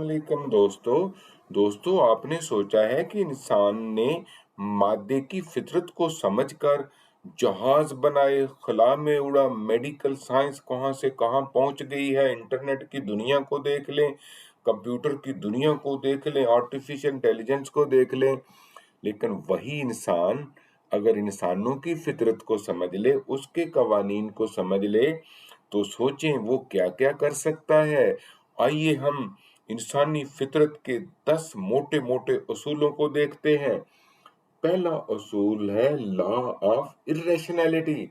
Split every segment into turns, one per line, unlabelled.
वालेकुम दोस्तों आपने सोचा है कि इंसान ने मादे की फितरत को समझकर जहाज बनाए, खला में उड़ा, मेडिकल साइंस कहाँ से कहाँ पहुंच गई है, इंटरनेट की दुनिया को देख लें, कंप्यूटर की दुनिया को देख लें, आर्टिफिशियल इंटेलिजेंस को देख लें। लेकिन वही इंसान अगर इंसानों की फितरत को समझ ले, उसके कवानीन को समझ ले, तो सोचें वो क्या क्या कर सकता है। आइए हम इंसानी फितरत के 10 मोटे मोटे असूलों को देखते हैं। पहला असूल है लॉ ऑफ इर्रेशनैलिटी।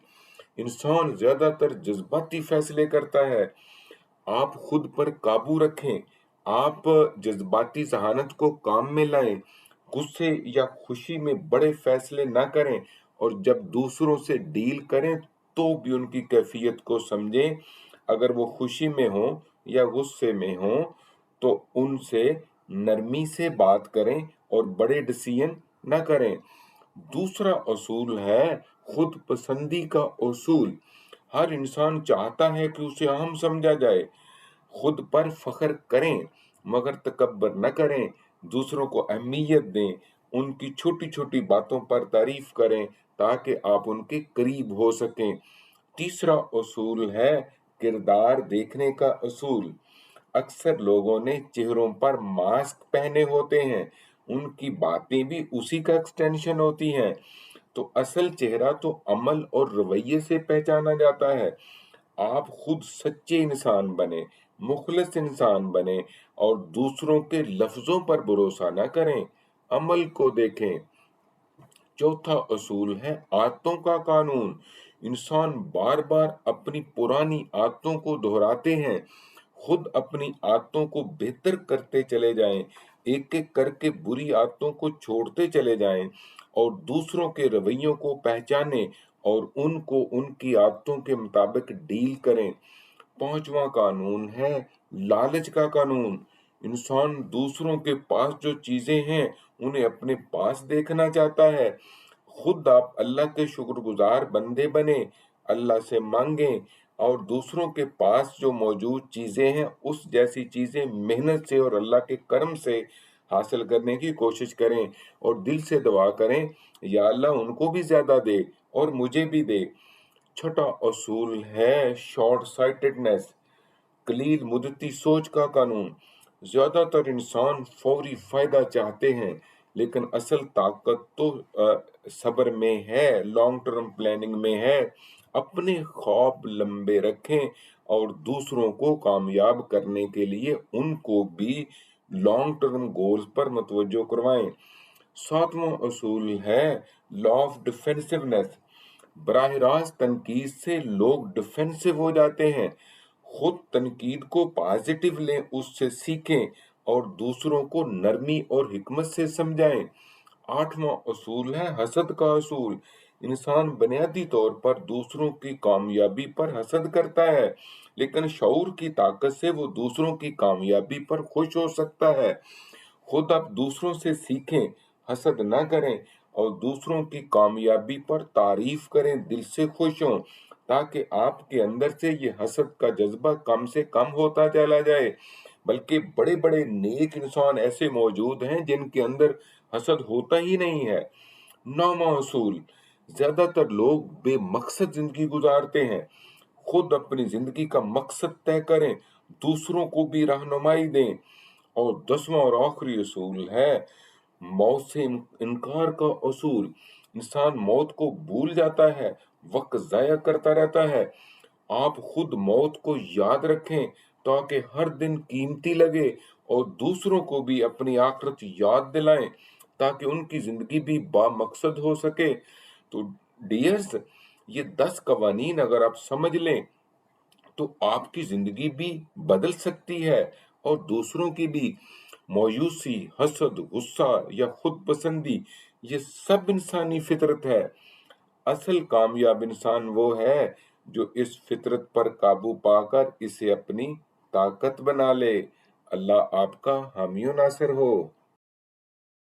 इंसान ज्यादातर जज्बाती फैसले करता है। आप खुद पर काबू रखें। आप जज्बाती जहानत को काम में लाएं। गुस्से या खुशी में बड़े फैसले ना करें, और जब दूसरों से डील करें तो भी उनकी कैफियत को समझें। अगर वो खुशी में हो या गुस्से में हो तो उनसे नरमी से बात करें और बड़े डिसीजन ना करें। दूसरा असूल है खुद पसंदी का असूल। हर इंसान चाहता है कि उसे अहम समझा जाए। खुद पर फख्र करें मगर तकब्बर न करें। दूसरों को अहमियत दें, उनकी छोटी छोटी बातों पर तारीफ करें ताकि आप उनके करीब हो सकें। तीसरा असूल है किरदार देखने का असूल। अक्सर लोगों ने चेहरों पर मास्क पहने होते हैं, उनकी बातें भी उसी का एक्सटेंशन होती हैं। तो असल चेहरा तो अमल और रवैये से पहचाना जाता है। आप खुद सच्चे इंसान बने, मुखलिस इंसान बने, और दूसरों के लफ्जों पर भरोसा न करें, अमल को देखें। चौथा असूल है आदतों का कानून। इंसान बार बार अपनी पुरानी आदतों को दोहराते हैं। खुद अपनी आदतों को बेहतर करते चले जाएं, एक एक करके बुरी आदतों को छोड़ते चले जाएं, और दूसरों के रवैयों को पहचानें और उनको उनकी आदतों के मुताबिक डील करें। पांचवा कानून है लालच का कानून। इंसान दूसरों के पास जो चीजें हैं उन्हें अपने पास देखना चाहता है। खुद आप अल्लाह के शुक्रगुजार बंदे बने, अल्लाह से मांगें, और दूसरों के पास जो मौजूद चीजें हैं उस जैसी चीजें मेहनत से और अल्लाह के करम से हासिल करने की कोशिश करें, और दिल से दुआ करें या अल्लाह उनको भी ज्यादा दे और मुझे भी दे। छठा असूल है शॉर्ट साइटेडनेस, कलील मुद्दती सोच का कानून। ज्यादातर इंसान फौरी फायदा चाहते हैं, लेकिन असल ताकत तो सब्र में है, लॉन्ग टर्म प्लानिंग में है। अपने ख्वाब लंबे रखें और दूसरों को कामयाब करने के लिए उनको भी लॉन्ग टर्म गोल्स पर मुतवज्जो करवाएं। सातवां असूल है लॉ ऑफ डिफेंसिवनेस। बराह रास्त तनकीद से लोग डिफेंसिव हो जाते हैं। खुद तनकीद को पॉजिटिव लें, उससे सीखें और दूसरों को नरमी और हिकमत से समझाएं। आठवां असूल है हसद का असूल। इंसान बुनियादी तौर पर दूसरों की कामयाबी पर हसद करता है, लेकिन शऊर की ताकत से वो दूसरों की कामयाबी पर खुश हो सकता है। खुद आप दूसरों से सीखें, हसद न करें, और दूसरों की कामयाबी पर तारीफ करें, दिल से खुश हों, ताकि आपके अंदर से ये हसद का जज्बा कम से कम होता चला जाए। बल्कि बड़े बड़े नेक इंसान ऐसे मौजूद हैं जिनके अंदर हसद होता ही नहीं है। नौवां असूल, ज्यादातर लोग बेमकसद जिंदगी गुजारते हैं। खुद अपनी जिंदगी का मकसद तय करें, दूसरों को भी रहनुमाई दें। और 10वां और आखिरी असूल है मौत से इनकार का असूल। इंसान मौत को भूल जाता है, वक्त जाया करता रहता है। आप खुद मौत को याद रखें ताकि हर दिन कीमती लगे, और दूसरों को भी अपनी आखिरत याद दिलाएं ताकि उनकी जिंदगी भी बामकसद हो सके। तो डियर्स, ये 10 कवानीन अगर आप समझ लें तो आपकी जिंदगी भी बदल सकती है, और दूसरों की भी। मायूसी, हसद, गुस्सा या खुद पसंदी, ये सब इंसानी फितरत है। असल कामयाब इंसान वो है जो इस फितरत पर काबू पाकर इसे अपनी ताकत बना ले। अल्लाह आपका हामी नासिर हो।